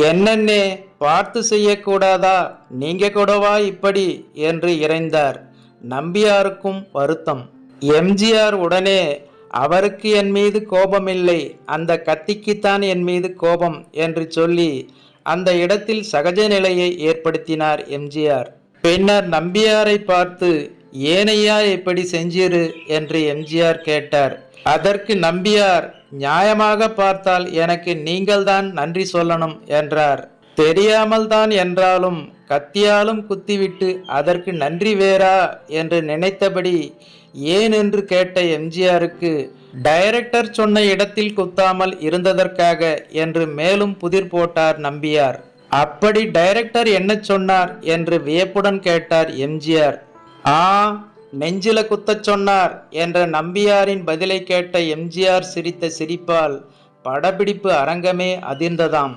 என்னன்னே பார்த்து செய்யக்கூடாதா, நீங்க கூடவா இப்படி என்று இறைந்தார். நம்பியாருக்கும் வருத்தம். எம்ஜிஆர் உடனே, அவருக்கு என் மீது கோபமில்லை, அந்த கத்திக்குத்தான் என் மீது கோபம் என்று சொல்லி அந்த இடத்தில் சகஜ நிலையை ஏற்படுத்தினார் எம்ஜிஆர். பின்னர் நம்பியாரை பார்த்து, ஏனையா இப்படி செஞ்சிரு என்று எம்ஜிஆர் கேட்டார். அதற்கு நம்பியார், நியாயமாக பார்த்தால் எனக்கு நீங்கள்தான் நன்றி சொல்லணும் என்றார். தெரியாமல் தான் என்றாலும் கத்தியாலும் குத்திவிட்டு அதற்கு நன்றி வேறா என்று நினைத்தபடி ஏன் என்று கேட்ட எம்ஜிஆருக்கு, டைரக்டர் சொன்ன இடத்தில் குத்தாமல் இருந்ததற்காக என்று மேலும் புதிர் போட்டார் நம்பியார். அப்படி டைரக்டர் என்ன சொன்னார் என்று வியப்புடன் கேட்டார் எம்ஜிஆர். நெஞ்சில குத்தச் சொன்னார் என்ற நம்பியாரின் பதிலை கேட்ட எம்ஜிஆர் சிரித்த சிரிப்பால் படப்பிடிப்பு அரங்கமே அதிர்ந்ததாம்.